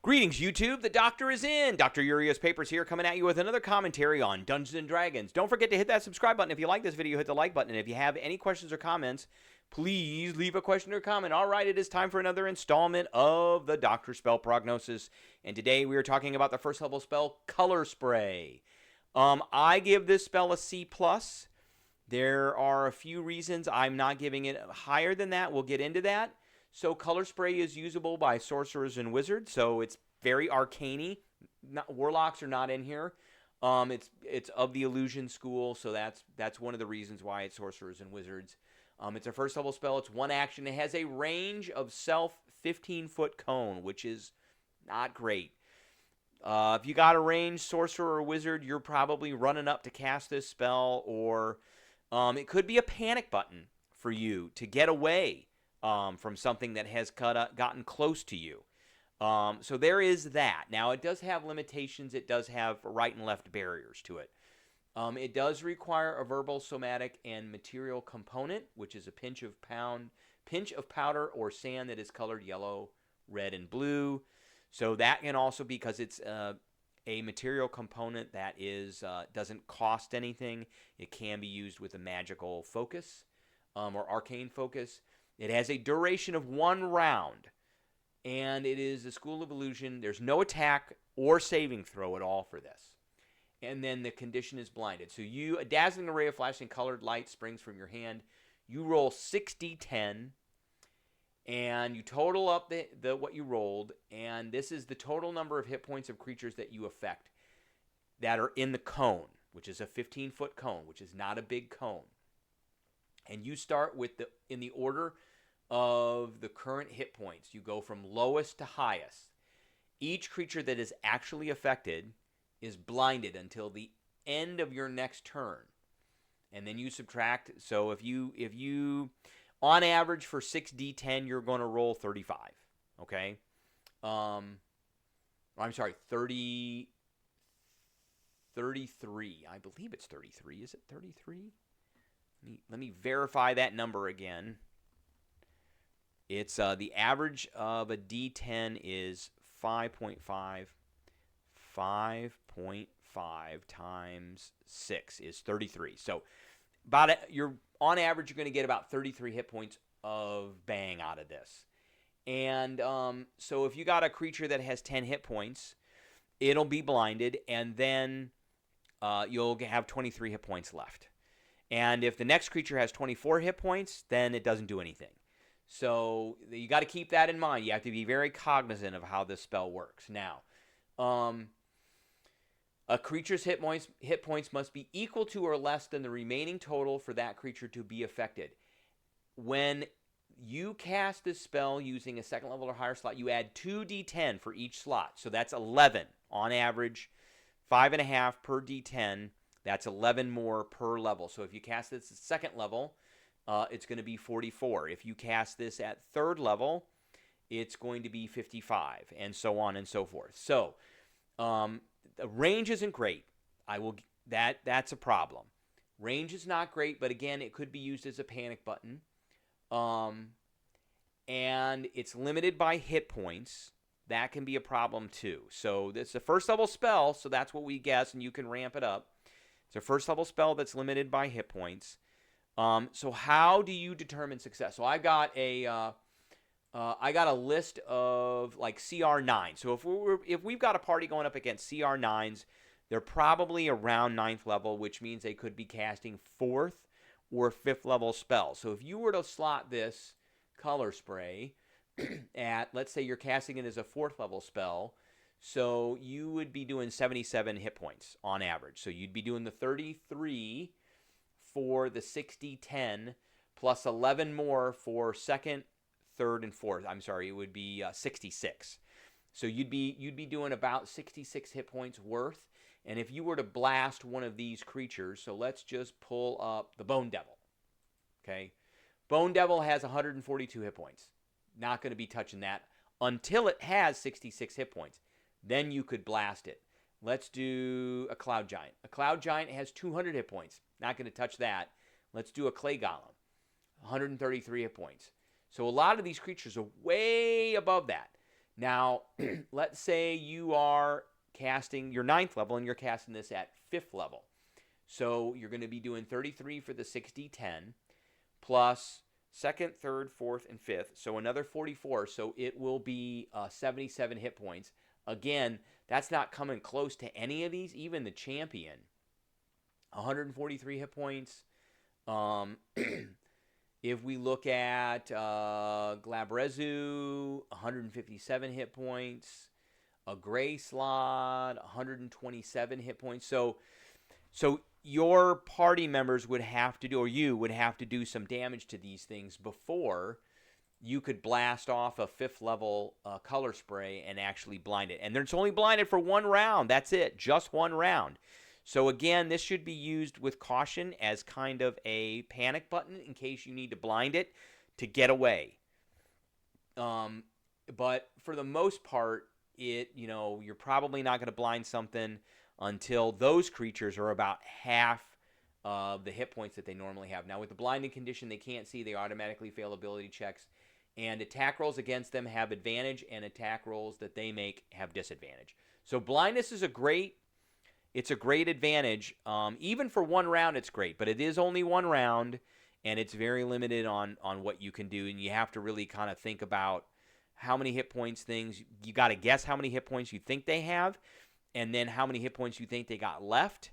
Greetings, YouTube. The Doctor is in. Dr. Urios Papers here, coming at you with another commentary on Dungeons & Dragons. Don't forget to hit that subscribe button. If you like this video, hit the like button. And if you have any questions or comments, please leave a question or comment. All right, it is time for another installment of the Doctor Spell Prognosis. And today we are talking about the first level spell, Color Spray. I give this spell a C+. There are a few reasons I'm not giving it higher than that. We'll get into that. So Color Spray is usable by sorcerers and wizards, so it's very arcane-y. Warlocks are not in here. It's of the illusion school, so that's one of the reasons why it's sorcerers and wizards. It's a first level spell. It's one action. It has a range of self 15-foot cone, which is not great. If you got a ranged sorcerer or wizard, you're probably running up to cast this spell, or it could be a panic button for you to get away from something that has gotten close to you. So there is that. Now, it does have limitations. It does have right and left barriers to it. It does require a verbal, somatic, and material component, which is a pinch of powder or sand that is colored yellow, red, and blue. So that can also be, because it's a material component that is doesn't cost anything. It can be used with a magical focus or arcane focus. It has a duration of 1 round, and it is a School of Illusion. There's no attack or saving throw at all for this. And then the condition is blinded. So a dazzling array of flashing colored light springs from your hand. You roll 6d10, and you total up what you rolled, and this is the total number of hit points of creatures that you affect that are in the cone, which is a 15-foot cone, which is not a big cone. And you start in the order of the current hit points. You go from lowest to highest. Each creature that is actually affected is blinded until the end of your next turn. And then you subtract. So if you on average for 6d10, you're going to roll 35. Okay? I'm sorry, 33. I believe it's 33. Is it 33? Let me verify that number again. It's the average of a D10 is 5.5. 5.5 times 6 is 33. So on average, you're going to get about 33 hit points of bang out of this. And so if you got a creature that has 10 hit points, it'll be blinded, and then you'll have 23 hit points left. And if the next creature has 24 hit points, then it doesn't do anything. So you got to keep that in mind. You have to be very cognizant of how this spell works. Now, a creature's hit points must be equal to or less than the remaining total for that creature to be affected. When you cast this spell using a second level or higher slot, you add 2d10 for each slot. So that's 11 on average, 5.5 per d10. That's 11 more per level. So if you cast this at second level, it's going to be 44. If you cast this at third level, it's going to be 55, and so on and so forth. So the range isn't great. That's a problem. Range is not great, but again, it could be used as a panic button. And it's limited by hit points. That can be a problem too. So it's a first level spell, so that's what we guess, and you can ramp it up. It's a first level spell that's limited by hit points. So how do you determine success? So I got a list of like CR9. So if we've got a party going up against CR9s, they're probably around 9th level, which means they could be casting 4th or 5th level spells. So if you were to slot this Color Spray at, let's say you're casting it as a 4th level spell, so you would be doing 77 hit points on average. So you'd be doing the 33 for the 6d10 plus 11 more for second, third, and fourth. I'm sorry, it would be 66. So you'd be doing about 66 hit points worth. And if you were to blast one of these creatures, so let's just pull up the Bone Devil. Okay, Bone Devil has 142 hit points. Not going to be touching that until it has 66 hit points. Then you could blast it. Let's do a Cloud Giant. A Cloud Giant has 200 hit points. Not going to touch that. Let's do a Clay Golem. 133 hit points. So a lot of these creatures are way above that. Now, let's say you are casting your 9th level and you're casting this at 5th level. So you're going to be doing 33 for the 6d10 plus 2nd, 3rd, 4th, and 5th. So another 44. So it will be 77 hit points. Again, that's not coming close to any of these, even the champion. 143 hit points. If we look at Glabrezu, 157 hit points. A Gray Slot, 127 hit points. So your party members would have to do, or you would have to do some damage to these things before you could blast off a 5th level color spray and actually blind it. And it's only blinded for 1 round. That's it. Just 1 round. So again, this should be used with caution as kind of a panic button in case you need to blind it to get away. But for the most part, you're probably not going to blind something until those creatures are about half of the hit points that they normally have. Now, with the blinding condition, they can't see. They automatically fail ability checks. And attack rolls against them have advantage, and attack rolls that they make have disadvantage. So blindness is a great advantage. Even for 1 round, it's great. But it is only 1 round, and it's very limited on what you can do. And you have to really kind of think about how many hit points things. You got to guess how many hit points you think they have, and then how many hit points you think they got left,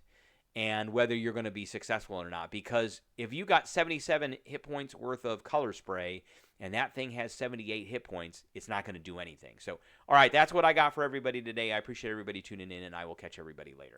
and whether you're going to be successful or not. Because if you got 77 hit points worth of color spray and that thing has 78 hit points, it's not going to do anything. So, all right, that's what I got for everybody today. I appreciate everybody tuning in, and I will catch everybody later.